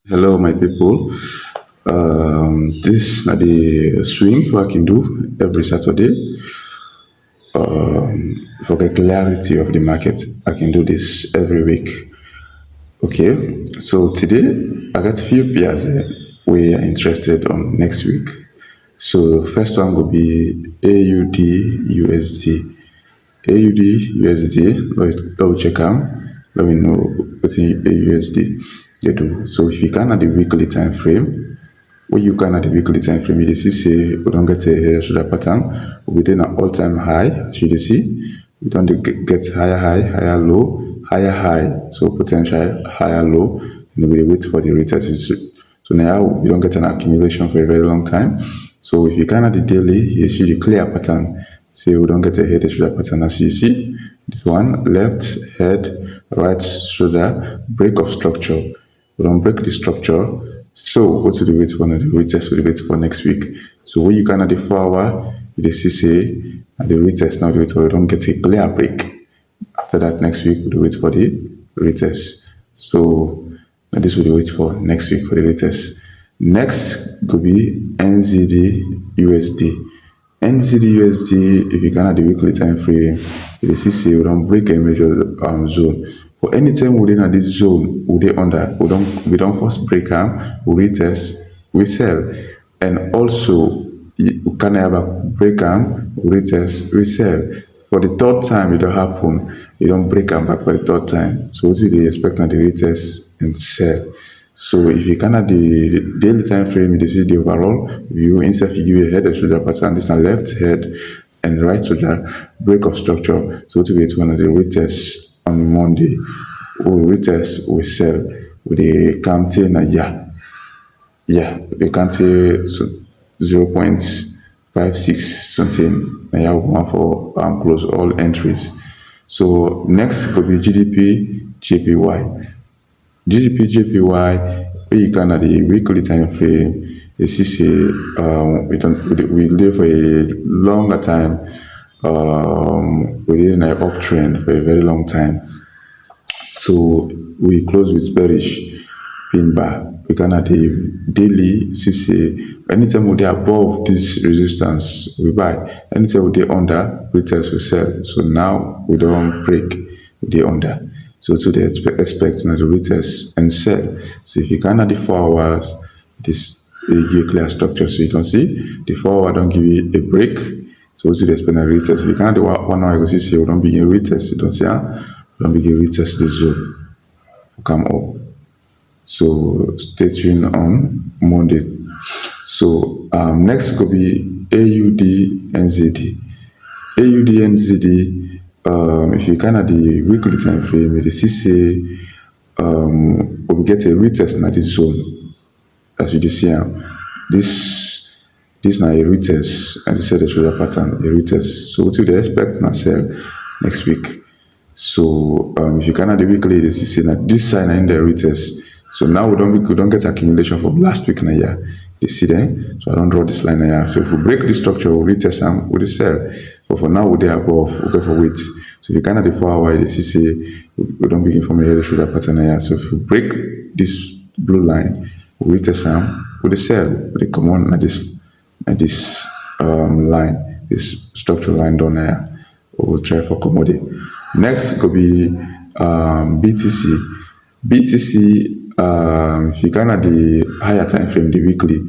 Hello, my people. This na the swing wey I can do every Saturday for the clarity of the market. I can do this every week. Okay, so today I got few pairs we are interested on next week. So first one will be AUD USD. AUD USD. Let's check am. Let me know what AUSD they do. So if you can at the weekly time frame, when you can at the weekly time frame, you dey see say we don't get a hair shoulder pattern. We dey an all-time high, as you dey see. We don't get higher high, higher low, higher high. So potential higher low, and we dey wait for the retest. So now we don't get an accumulation for a very long time. So if you can at the daily, you see the clear pattern. Say we don't get a head and shoulder pattern as you see. This one left head, right shoulder, break of structure. We don't break the structure. So what do we wait for now? The retest we wait for next week. So when you can at the 4 hour, you dey see say and the retest now we wait for we don't get a clear break. After that next week we wait for the retest. So now this will wait for next week for the retest. Next could be NZD USD. NZD USD, if you can at the weekly time frame, you see say we don't break a major zone. For any time within this zone, we don't first break them, we retest, we sell. And also we can have a break them, we retest, we sell. For the third time it don't happen, you don't break them back for the third time. So what do you expect at the retest and sell? So if you can at the daily time frame, you see the overall view. Instead, you give a head and shoulder pattern. This is left head and right shoulder break of structure. So to get one of the retest on Monday, we retest, we sell with the counting the counting 0.56 something. Now you want for close all entries. So next could be GDP JPY. GDP JPY, you can at the weekly time frame, you see say we live for a longer time within an uptrend for a very long time. So we close with bearish pin bar. We can at the daily see say anytime we dey above this resistance, we buy. Anytime we dey under, retest we sell. So now we don't break, we dey under. So to the expect now the retest and sell. So if you can at the 4 hours, this will give a clear structure. So you can see the 4 hour don't give you a break. So to the expect a retest. If you can at the 1 hour, you can see we don't begin retest. You don't see we don't begin retest this zone come up. So stay tuned on Monday. So next could be AUD NZD. AUD NZD. If you can at the weekly time frame, you see say we get a retest in this zone. As you see, this now a retest, and this is the shoulder pattern, a retest. So what do they expect na sell next week? So if you can at the weekly, you see say that this side in the retest. So now we don't get accumulation from last week na year. You see there? So I don't draw this line here. So if we break the structure, we retest and we sell. But for now, we're there above, we go for weight. So if you can at the 4 hour, you see say we don't begin from a head shoulder pattern here. So if we break this blue line, we retest them, we sell, we come on at this line, this structural line down here. We'll try for commodity. Next could be BTC. BTC. If you can at the higher time frame, the weekly.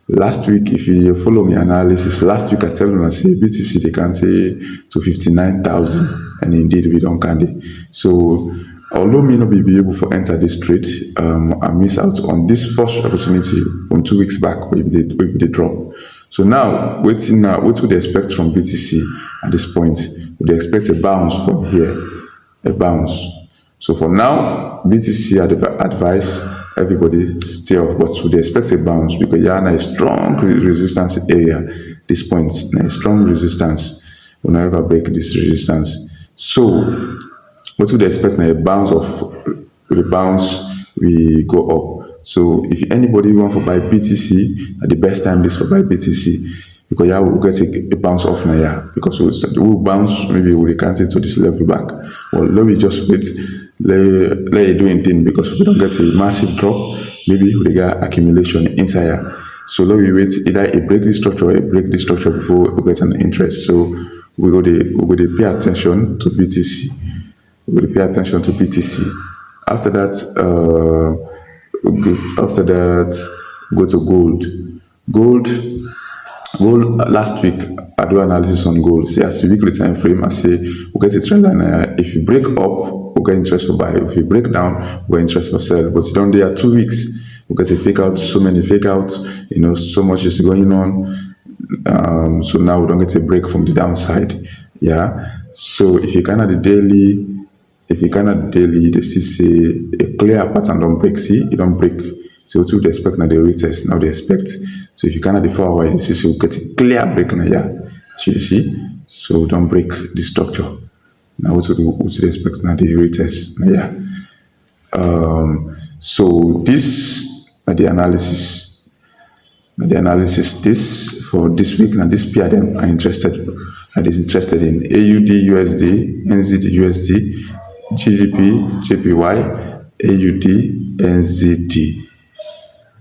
Last week, if you follow me analysis, last week I tell them I say BTC they can say to 59,000, and indeed we don't can. So although me not be able to enter this trade, I miss out on this first opportunity from 2 weeks back where they drop. So now what would they expect from BTC at this point? Would they expect a bounce from here, a bounce? So for now, BTC advise everybody stay off, but should they expect a bounce because you are in a strong resistance area. This point, a strong resistance will never break this resistance. So what would they expect now? A bounce of the bounce we go up. So if anybody want to buy BTC, at the best time is for buy BTC. Because yeah, we'll get a bounce off now, yeah. Because we'll bounce, maybe we'll recant it to this level back. Well, let me just wait, let it do anything because we don't get a massive drop. maybe we get accumulation inside here. So now we wait either a break this structure or a break this structure before we get an interest. So we go to pay attention to BTC. We go to pay attention to BTC. After that, after that, go to gold. Gold, gold. Last week I do analysis on gold. See as the weekly time frame, I say we get a trend line. If you break up, we get interest for buy. If you break down, we get interest for sell. But you don't there 2 weeks. We get a fake out. So many fake outs. So much is going on. So now we don't get a break from the downside. Yeah. So if you can at the daily, they see say a clear pattern don't break. See, it don't break. So what they expect now they retest. Now they expect. So if you can at the 4 hour, you see so get a clear break now. Yeah. So you see. So don't break the structure. Now what they expect now they retest. Now yeah. So this are the analysis. The analysis this for this week and this pair them are interested in AUD USD, NZD USD, GDP, JPY, AUD, NZD.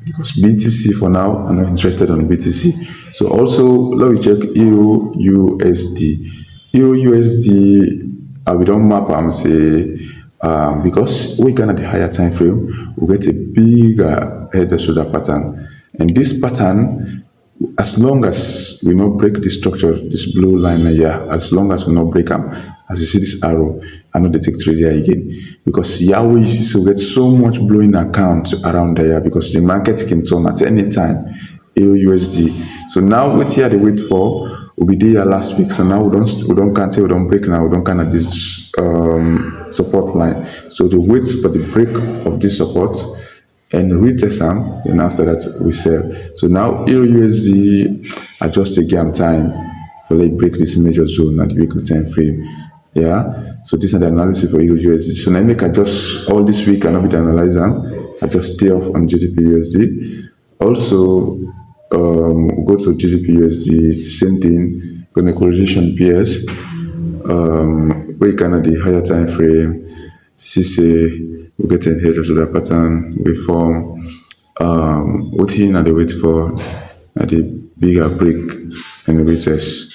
Because BTC for now, I'm not interested on BTC. So also let me check Euro USD. Euro USD, we don't map say because we can at the higher time frame, we get a bigger head and shoulder pattern. And this pattern, as long as we not break this structure, this blue line here, as long as we not break them, as you see this arrow, I know they take trade here again. Because Yahweh you see so get so much blowing account around there because the market can turn at any time. Euro USD. So now what here they wait for will be there last week. So now we don't can't say we don't break now, we don't kind of this support line. So they wait for the break of this support and retest them, then after that we sell. So now Euro USD adjust again time for like break this major zone at the weekly time frame. Yeah. So this is the analysis for Euro USD. So now I make adjust all this week and I'll be analyze them. I just stay off on GDP USD. Also go to GDP USD, same thing, going to correlation PS. We can at the higher time frame, see say we get a head of the pattern, we form waiting at the wait for at the bigger break and the retest.